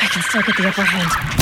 I can still get the upper hand.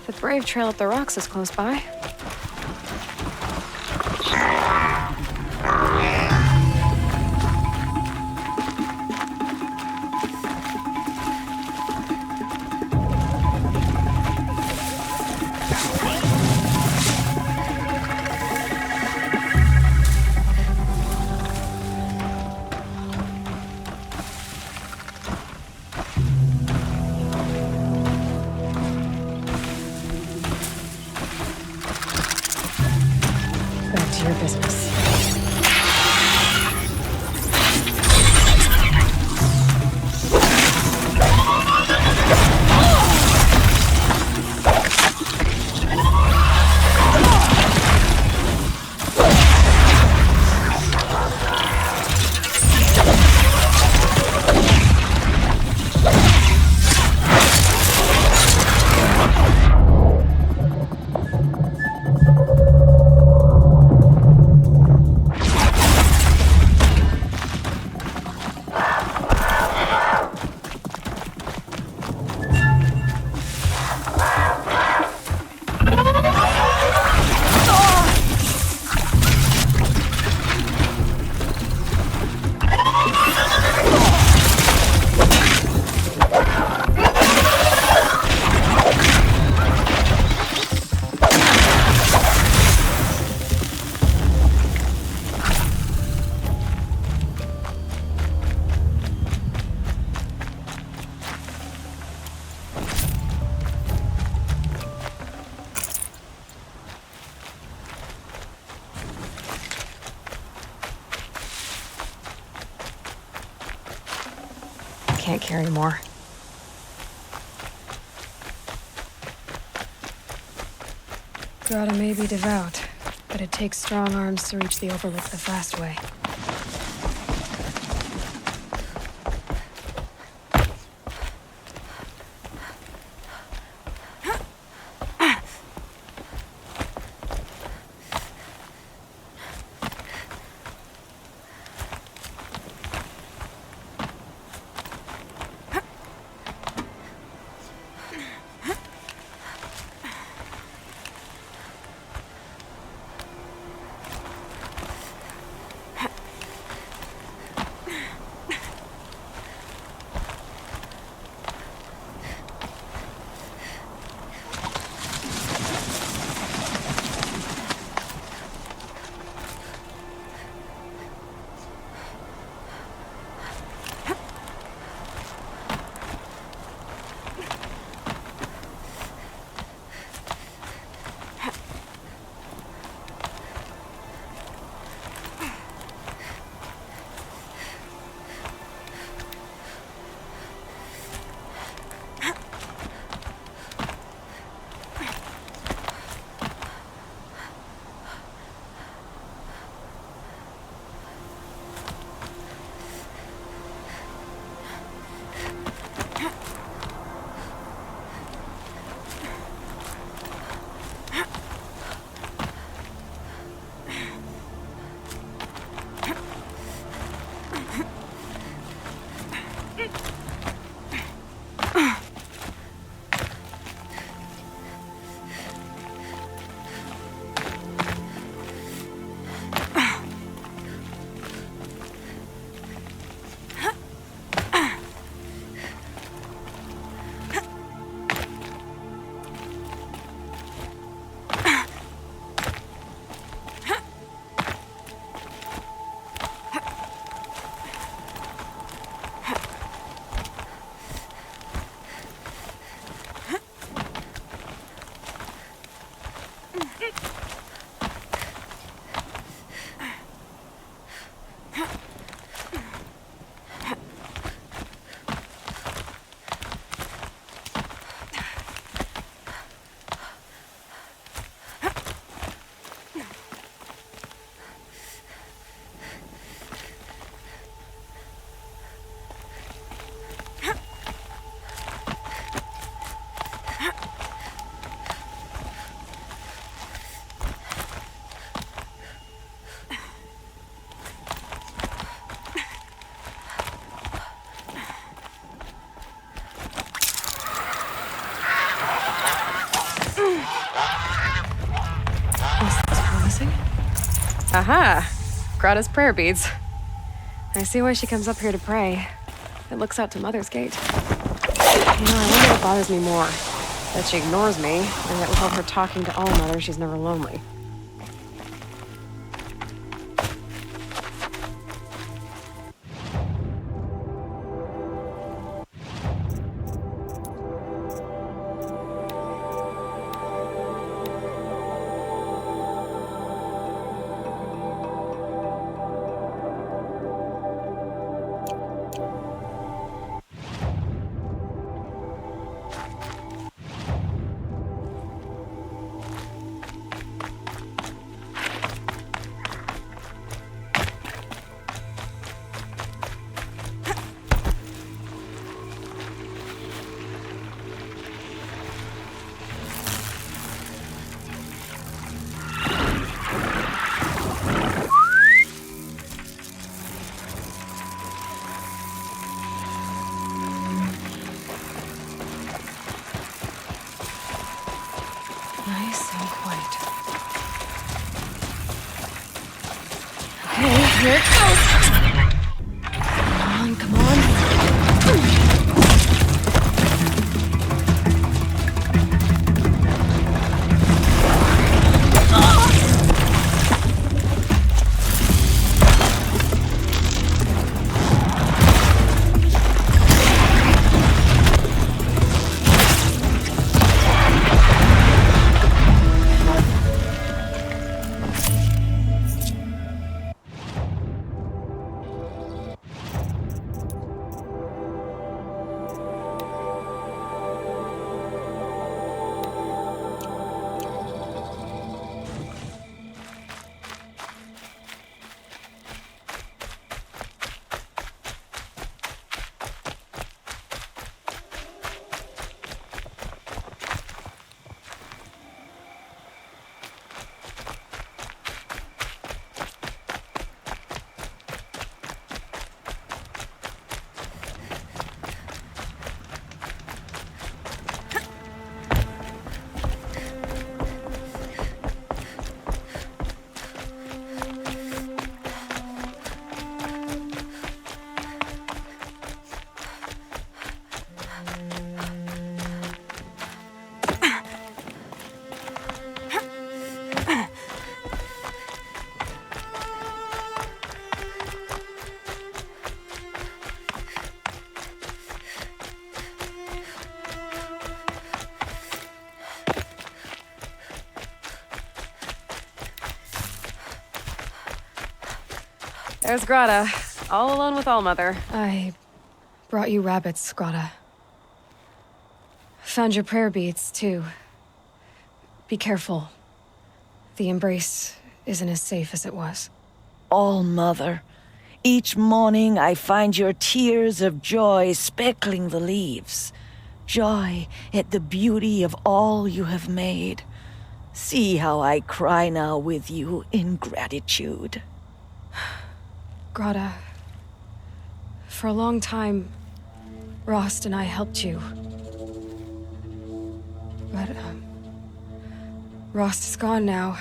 The brave trail up the rocks is close by. Back to your business. Can't carry more. Grata may be devout, but it takes strong arms to reach the Overlook the fast way. Aha! Greta's prayer beads. I see why she comes up here to pray. It looks out to Mother's Gate. I wonder what bothers me more. That she ignores me, and that without her talking to All Mother, she's never lonely. Nice and quiet. Okay, here it goes. Come on. There's Greta, all alone with All Mother. I brought you rabbits, Greta. Found your prayer beads, too. Be careful. The embrace isn't as safe as it was. All Mother, each morning I find your tears of joy speckling the leaves. Joy at the beauty of all you have made. See how I cry now with you in gratitude. Greta, for a long time, Rost and I helped you. But, Rost is gone now.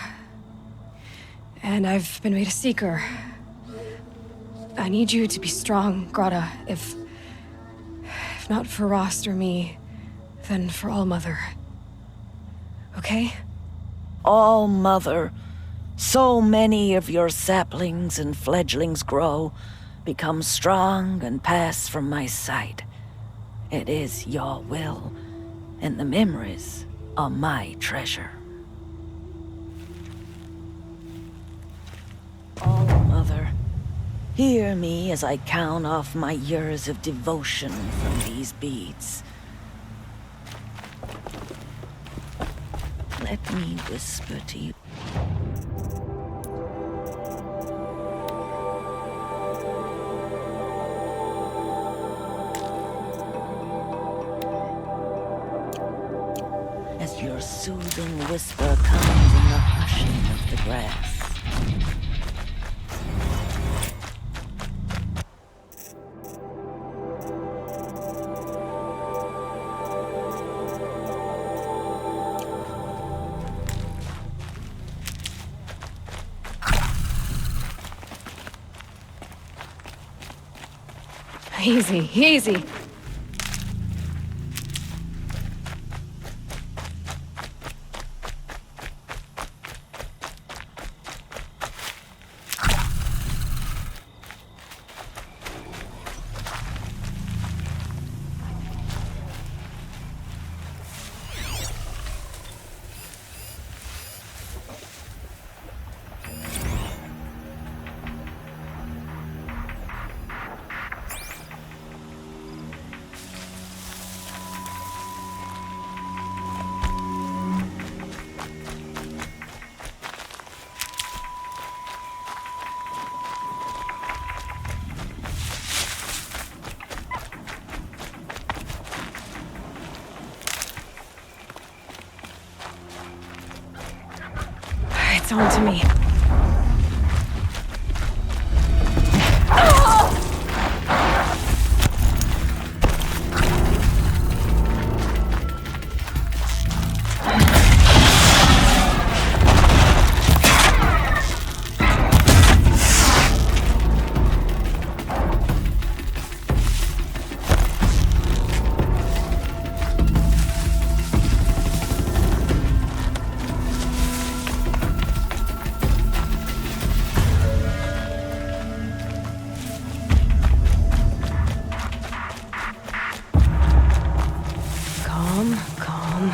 And I've been made a seeker. I need you to be strong, Greta. If not for Rost or me, then for All Mother. Okay? All Mother, so many of your saplings and fledglings grow, become strong and pass from my sight. It is your will, and the memories are my treasure. All Mother, hear me as I count off my years of devotion from these beads. Let me whisper to you. As your soothing whisper comes in the hushing of the grass. Easy, easy. It's on to me. Calm.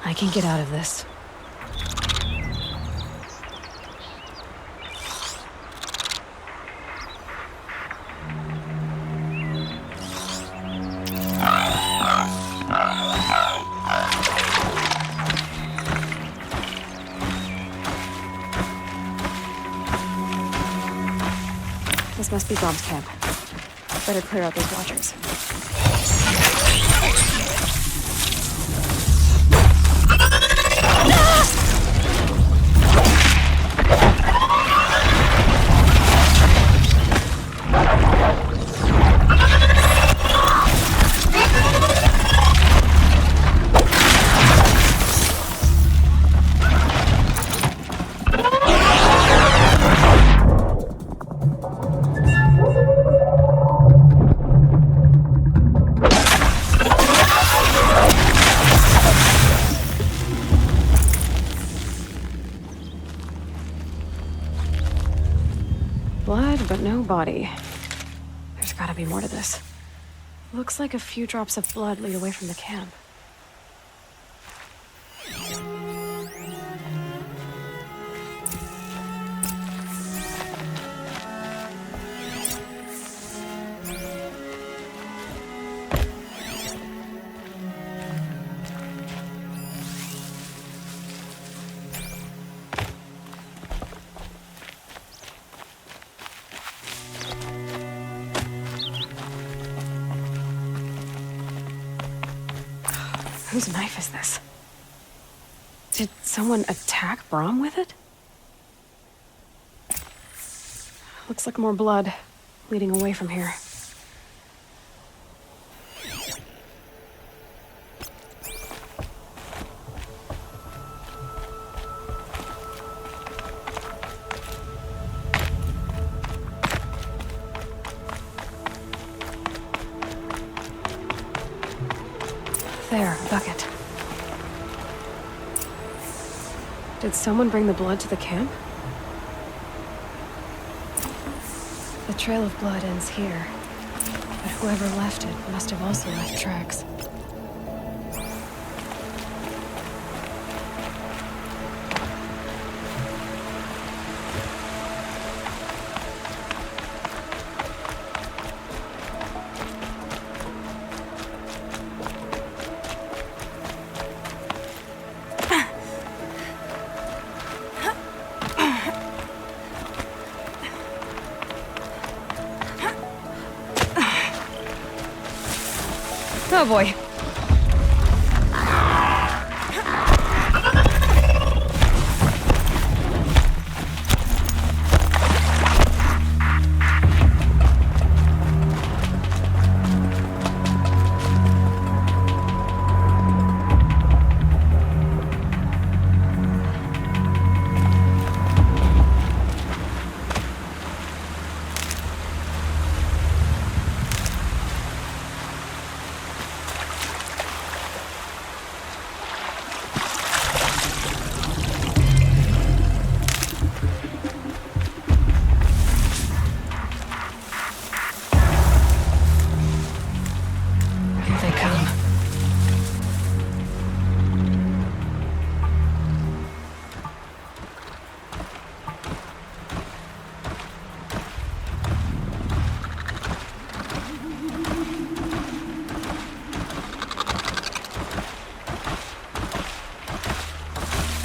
I can get out of this. This must be Bob's camp. Better clear out those watchers. Blood, but no body. There's gotta be more to this. Looks like a few drops of blood lead away from the camp. Whose knife is this? Did someone attack Brom with it? Looks like more blood leading away from here. There, a bucket. Did someone bring the blood to the camp? The trail of blood ends here, but whoever left it must have also left tracks. Oh boy.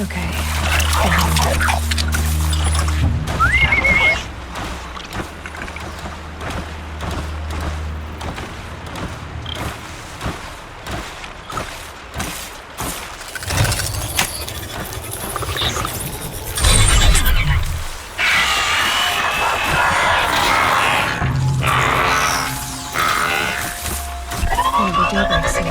Okay. Maybe daybreak soon.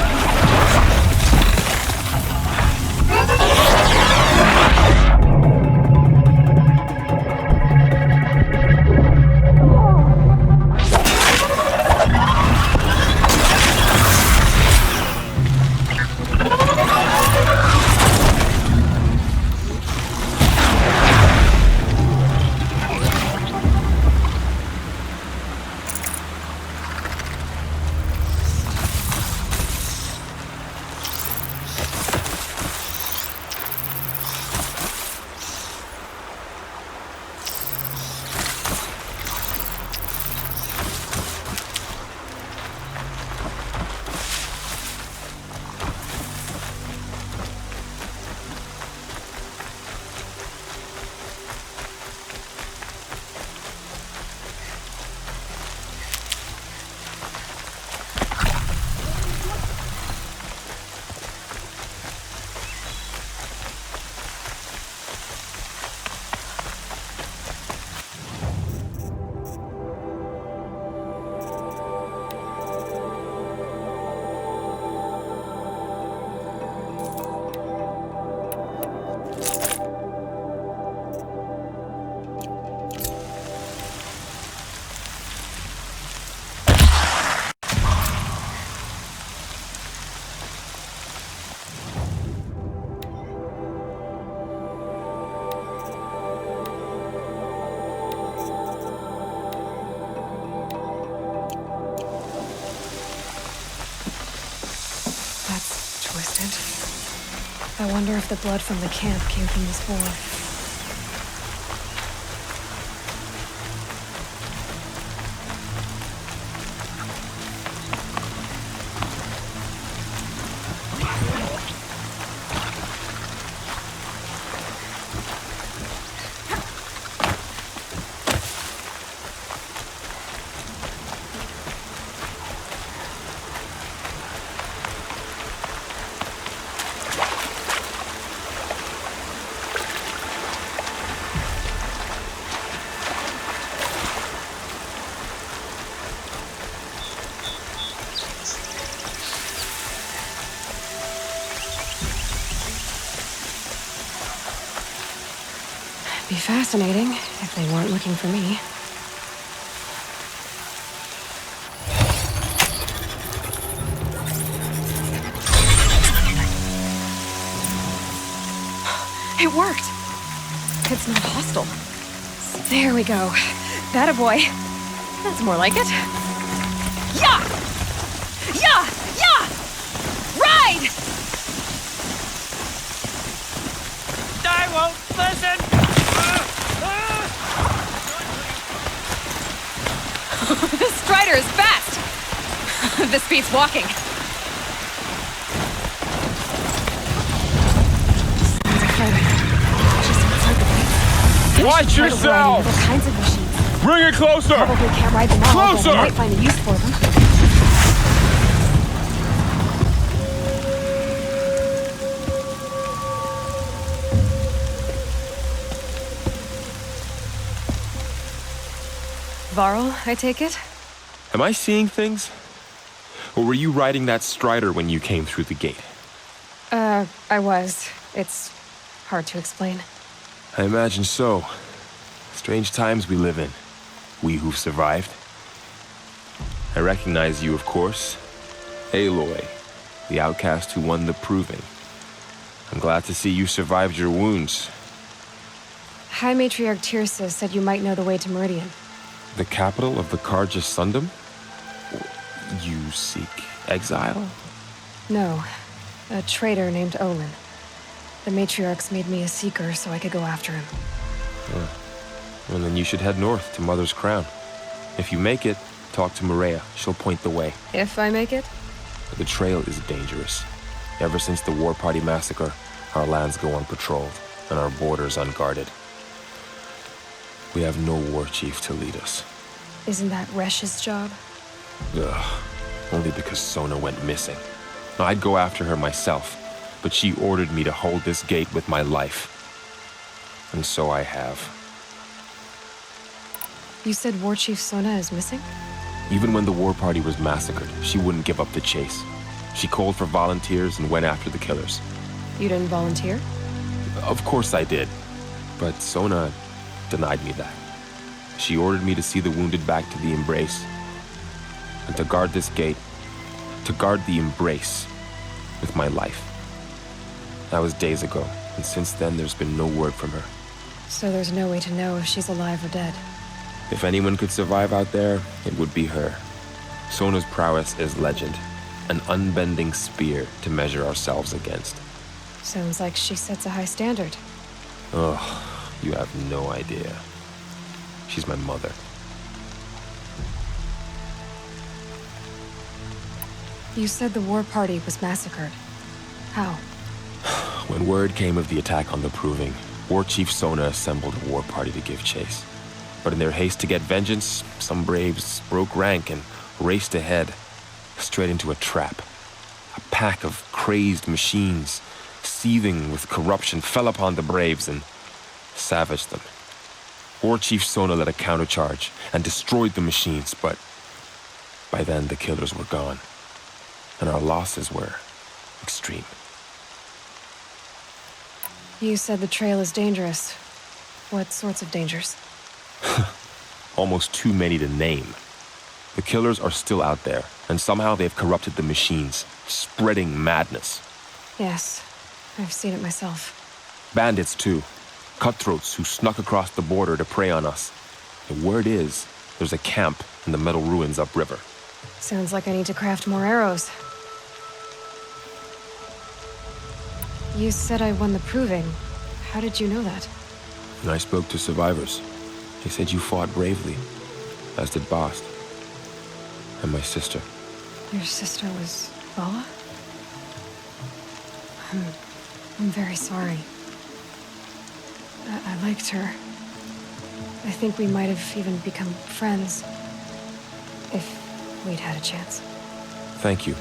I wonder if the blood from the camp came from this boar. be fascinating if they weren't looking for me. It worked! It's not hostile. There we go. That a boy. That's more like it. Yeah! Yeah! Yeah! Ride! I won't listen! This Strider is fast! This beats walking. Sounds exciting. Just outside the place. Watch yourself! All kinds of machines. Bring it closer! Probably can't ride them all, Closer! but I might find a use for them. Varl, I take it? Am I seeing things? Or were you riding that Strider when you came through the gate? I was. It's hard to explain. I imagine so. Strange times we live in. We who've survived. I recognize you, of course. Aloy, the outcast who won the proving. I'm glad to see you survived your wounds. High Matriarch Tirsa said you might know the way to Meridian. The capital of the Carja Sundom? You seek exile? No, a traitor named Olin. The Matriarchs made me a seeker so I could go after him. Well, then you should head north to Mother's Crown. If you make it, talk to Maria. She'll point the way. If I make it? The trail is dangerous. Ever since the War Party massacre, our lands go unpatrolled, and our borders unguarded. We have no war chief to lead us. Isn't that Resh's job? Ugh. Only because Sona went missing. I'd go after her myself, but she ordered me to hold this gate with my life. And so I have. You said War Chief Sona is missing? Even when the War Party was massacred, she wouldn't give up the chase. She called for volunteers and went after the killers. You didn't volunteer? Of course I did. But Sona denied me that. She ordered me to see the wounded back to the Embrace. And to guard this gate. To guard the Embrace. With my life. That was days ago, and since then there's been no word from her. So there's no way to know if she's alive or dead. If anyone could survive out there, it would be her. Sona's prowess is legend. An unbending spear to measure ourselves against. Sounds like she sets a high standard. Ugh, you have no idea. She's my mother. You said the War Party was massacred. How? When word came of the attack on the Proving, War Chief Sona assembled a war party to give chase. But in their haste to get vengeance, some braves broke rank and raced ahead, straight into a trap. A pack of crazed machines, seething with corruption, fell upon the braves and savaged them. War Chief Sona led a countercharge and destroyed the machines, but by then the killers were gone, and our losses were extreme. You said the trail is dangerous. What sorts of dangers? Almost too many to name. The killers are still out there, and somehow they've corrupted the machines, spreading madness. Yes, I've seen it myself. Bandits, too. Cutthroats who snuck across the border to prey on us. The word is, there's a camp in the metal ruins upriver. Sounds like I need to craft more arrows. You said I won the Proving. How did you know that? I spoke to survivors. They said you fought bravely, as did Bast. And my sister. Your sister was Vala? I'm very sorry. I liked her. I think we might have even become friends. If we'd had a chance. Thank you.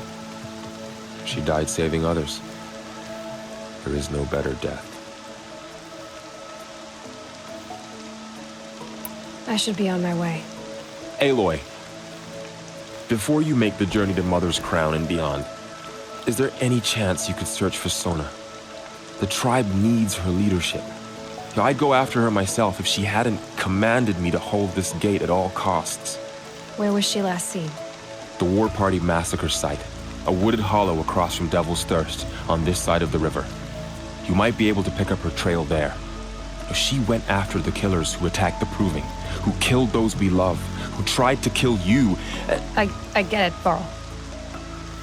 She died saving others. There is no better death. I should be on my way. Aloy, before you make the journey to Mother's Crown and beyond, is there any chance you could search for Sona? The tribe needs her leadership. I'd go after her myself if she hadn't commanded me to hold this gate at all costs. Where was she last seen? The war party massacre site, a wooded hollow across from Devil's Thirst on this side of the river. You might be able to pick up her trail there. She went after the killers who attacked the Proving, who killed those we love, who tried to kill you. I get it, Varl.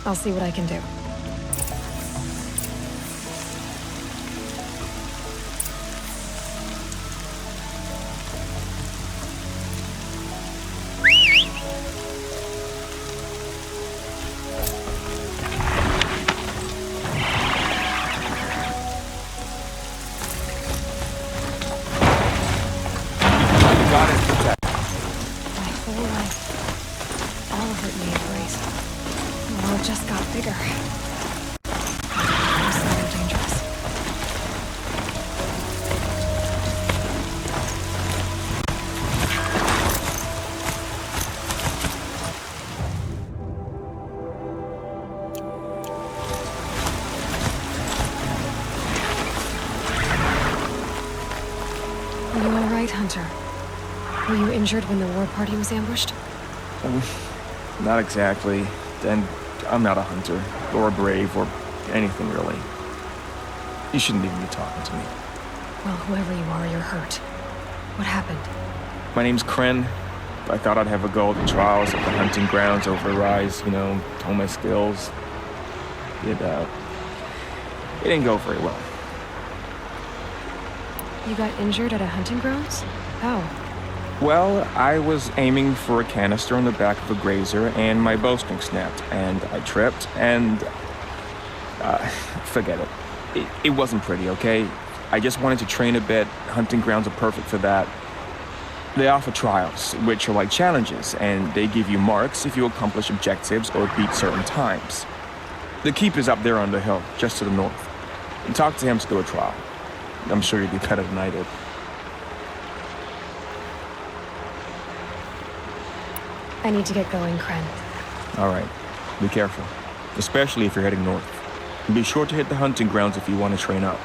I'll see what I can do. Hunter. Were you injured when the war party was ambushed? Not exactly. And I'm not a hunter, or a brave, or anything really. You shouldn't even be talking to me. Well, whoever you are, you're hurt. What happened? My name's Kren. I thought I'd have a go at the trials at the hunting grounds over Rise, hone my skills. It didn't go very well. You got injured at a hunting grounds? How? Well, I was aiming for a canister on the back of a grazer, and my bowstring snapped, and I tripped, and... forget it. It wasn't pretty, okay? I just wanted to train a bit. Hunting grounds are perfect for that. They offer trials, which are like challenges, and they give you marks if you accomplish objectives or beat certain times. The keep is up there on the hill, just to the north. And talk to him to do a trial. I'm sure you'd be better than I did. I need to get going, Kren. All right. Be careful. Especially if you're heading north. And be sure to hit the hunting grounds if you want to train up.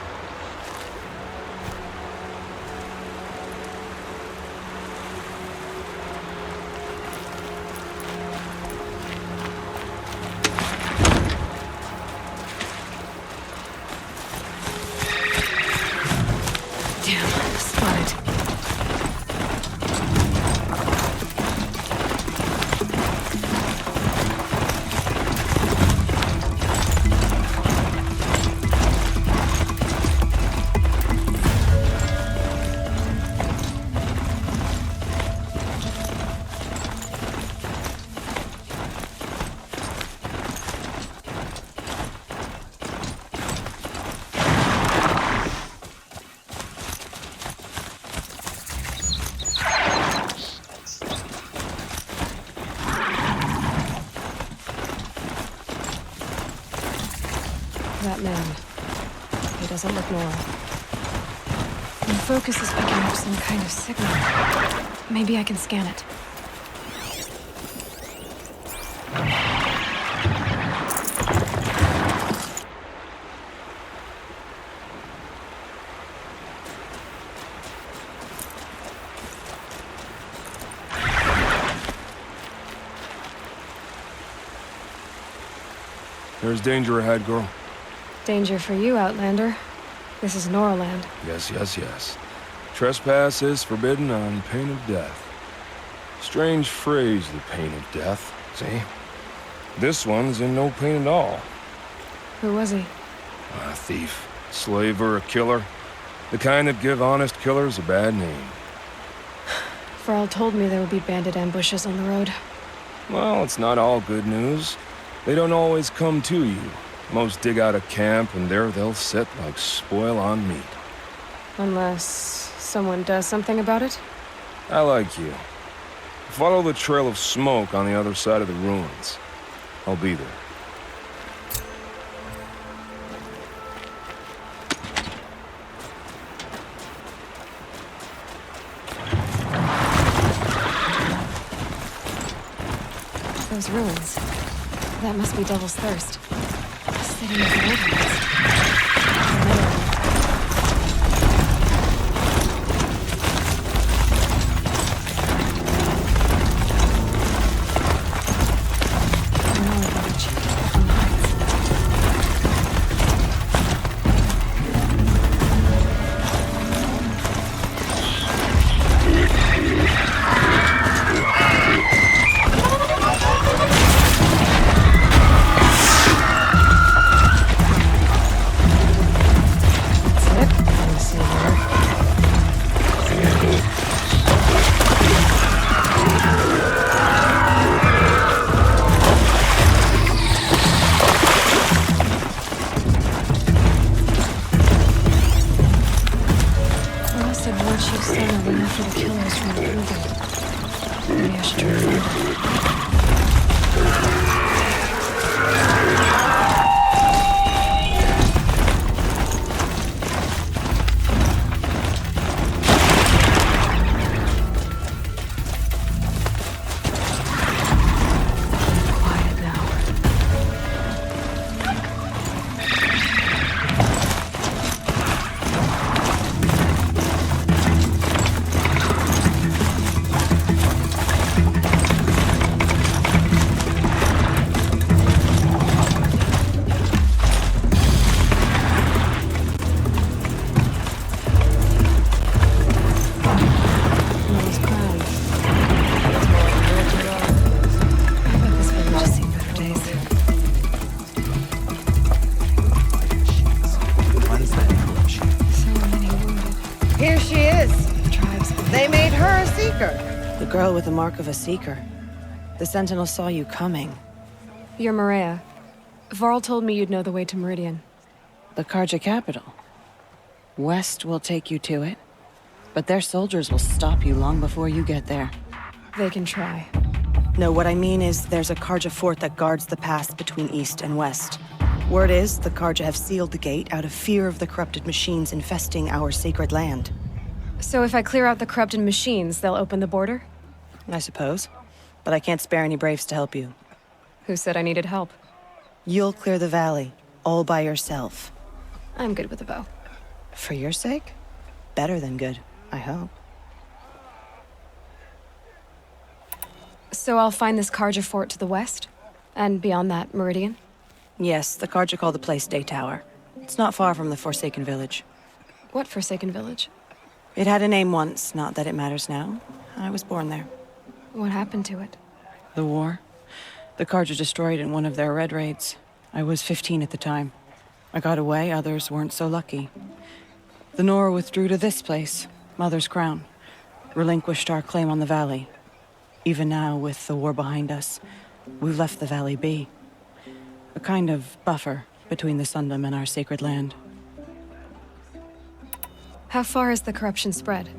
That man. He doesn't look normal. My focus is picking up some kind of signal. Maybe I can scan it. There's danger ahead, girl. Danger for you, Outlander. This is Norland. Yes. Trespass is forbidden on pain of death. Strange phrase, the pain of death, see? This one's in no pain at all. Who was he? A thief, slaver, a killer. The kind that give honest killers a bad name. Varl told me there would be bandit ambushes on the road. Well, it's not all good news. They don't always come to you. Most dig out a camp, and there they'll sit like spoil on meat. Unless someone does something about it? I like you. Follow the trail of smoke on the other side of the ruins. I'll be there. Those ruins. That must be Devil's Thirst. City of the Wilderness. I should try to find it. The girl with the mark of a seeker. The Sentinel saw you coming. You're Maria. Varl told me you'd know the way to Meridian. The Karja capital. West will take you to it, but their soldiers will stop you long before you get there. They can try. No, what I mean is there's a Karja fort that guards the pass between East and West. Word is, the Karja have sealed the gate out of fear of the corrupted machines infesting our sacred land. So if I clear out the corrupted machines, they'll open the border? I suppose. But I can't spare any braves to help you. Who said I needed help? You'll clear the valley, all by yourself. I'm good with a bow. For your sake? Better than good, I hope. So I'll find this Karja fort to the west? And beyond that, Meridian? Yes, the Karja call the place Day Tower. It's not far from the Forsaken Village. What Forsaken Village? It had a name once, not that it matters now. I was born there. What happened to it? The war. The Karja destroyed in one of their red raids. I was 15 at the time. I got away, others weren't so lucky. The Nora withdrew to this place, Mother's Crown. Relinquished our claim on the valley. Even now, with the war behind us, we've left the valley be. A kind of buffer between the Sundom and our sacred land. How far has the corruption spread?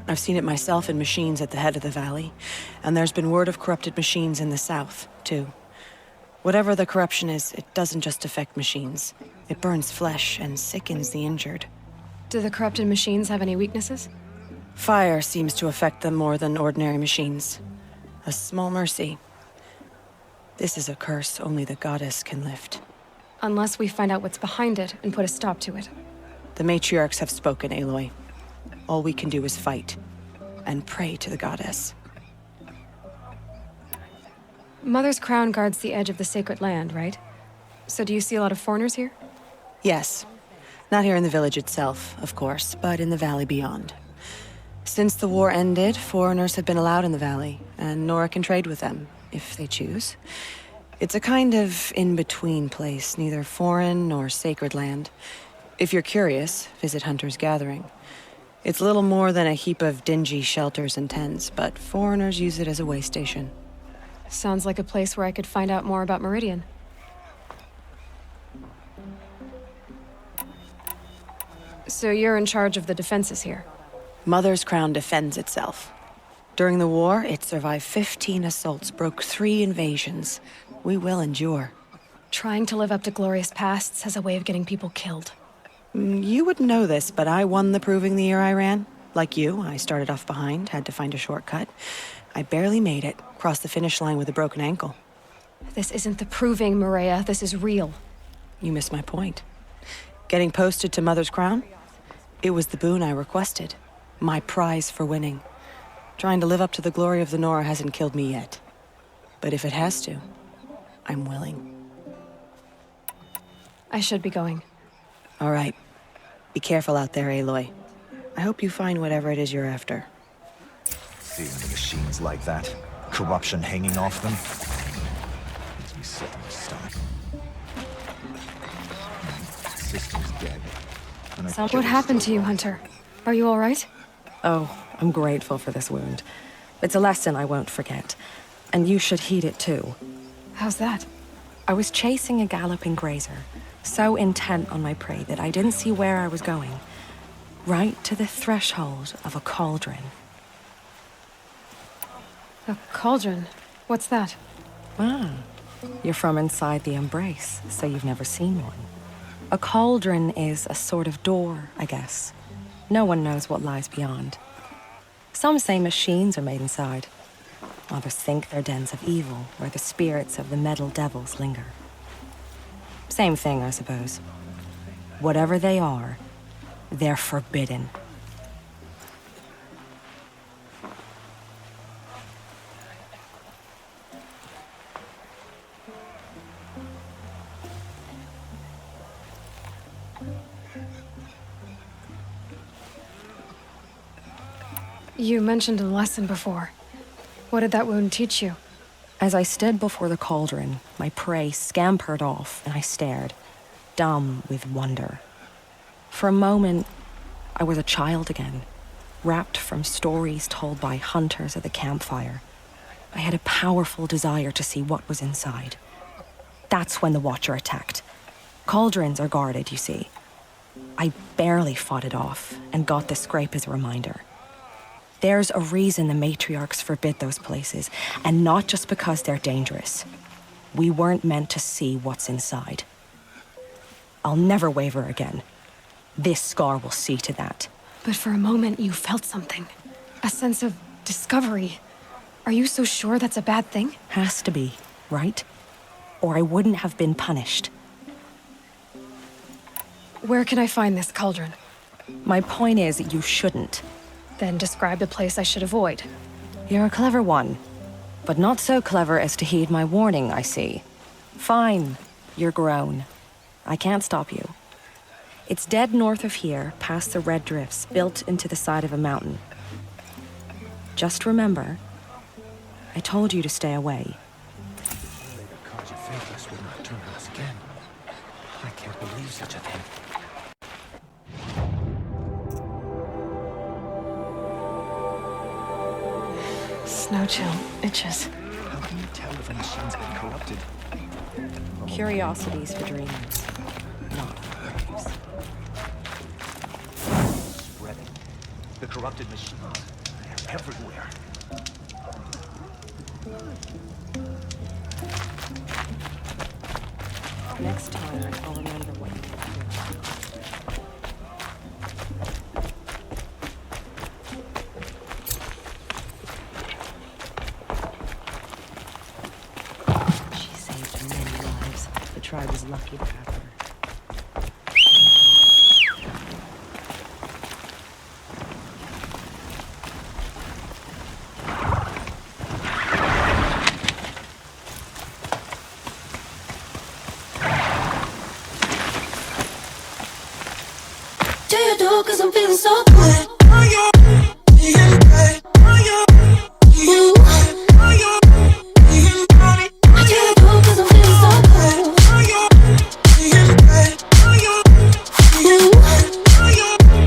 I've seen it myself in machines at the head of the valley, and there's been word of corrupted machines in the south, too. Whatever the corruption is, it doesn't just affect machines. It burns flesh and sickens the injured. Do the corrupted machines have any weaknesses? Fire seems to affect them more than ordinary machines. A small mercy. This is a curse only the goddess can lift. Unless we find out what's behind it and put a stop to it. The matriarchs have spoken, Aloy. All we can do is fight, and pray to the goddess. Mother's Crown guards the edge of the sacred land, right? So do you see a lot of foreigners here? Yes. Not here in the village itself, of course, but in the valley beyond. Since the war ended, foreigners have been allowed in the valley, and Nora can trade with them, if they choose. It's a kind of in-between place, neither foreign nor sacred land. If you're curious, visit Hunter's Gathering. It's little more than a heap of dingy shelters and tents, but foreigners use it as a way station. Sounds like a place where I could find out more about Meridian. So you're in charge of the defenses here? Mother's Crown defends itself. During the war, it survived 15 assaults, broke 3 invasions. We will endure. Trying to live up to glorious pasts has a way of getting people killed. You wouldn't know this, but I won the proving the year I ran. Like you, I started off behind, had to find a shortcut. I barely made it, crossed the finish line with a broken ankle. This isn't the proving, Maria. This is real. You missed my point. Getting posted to Mother's Crown? It was the boon I requested. My prize for winning. Trying to live up to the glory of the Nora hasn't killed me yet. But if it has to, I'm willing. I should be going. All right. Be careful out there, Aloy. I hope you find whatever it is you're after. Seeing the machines like that, corruption hanging off them, makes me sick to my stomach. Sister's dead. What happened to you, Hunter? Are you all right? Oh, I'm grateful for this wound. It's a lesson I won't forget. And you should heed it too. How's that? I was chasing a galloping grazer, so intent on my prey that I didn't see where I was going. Right to the threshold of a cauldron. A cauldron? What's that? Ah, you're from inside the embrace, so you've never seen one. A cauldron is a sort of door, I guess. No one knows what lies beyond. Some say machines are made inside. Others think they're dens of evil, where the spirits of the metal devils linger. Same thing, I suppose. Whatever they are, they're forbidden. You mentioned a lesson before. What did that wound teach you? As I stood before the cauldron, my prey scampered off, and I stared, dumb with wonder. For a moment, I was a child again, wrapped from stories told by hunters at the campfire. I had a powerful desire to see what was inside. That's when the Watcher attacked. Cauldrons are guarded, you see. I barely fought it off, and got the scrape as a reminder. There's a reason the matriarchs forbid those places, and not just because they're dangerous. We weren't meant to see what's inside. I'll never waver again. This scar will see to that. But for a moment you felt something. A sense of discovery. Are you so sure that's a bad thing? Has to be, right? Or I wouldn't have been punished. Where can I find this cauldron? My point is, you shouldn't. Then describe the place I should avoid. You're a clever one, but not so clever as to heed my warning, I see. Fine, you're grown. I can't stop you. It's dead north of here, past the red drifts built into the side of a mountain. Just remember, I told you to stay away. I can't believe such a thing. Snow chill itches. How can you tell if a machine's been corrupted? Curiosities for dreamers, not graves. Spreading. The corrupted machines. They're everywhere. Next time, I'll remember what you did. She saved many lives. The tribe was lucky to have her. Do you do? 'Cause I'm feeling so good.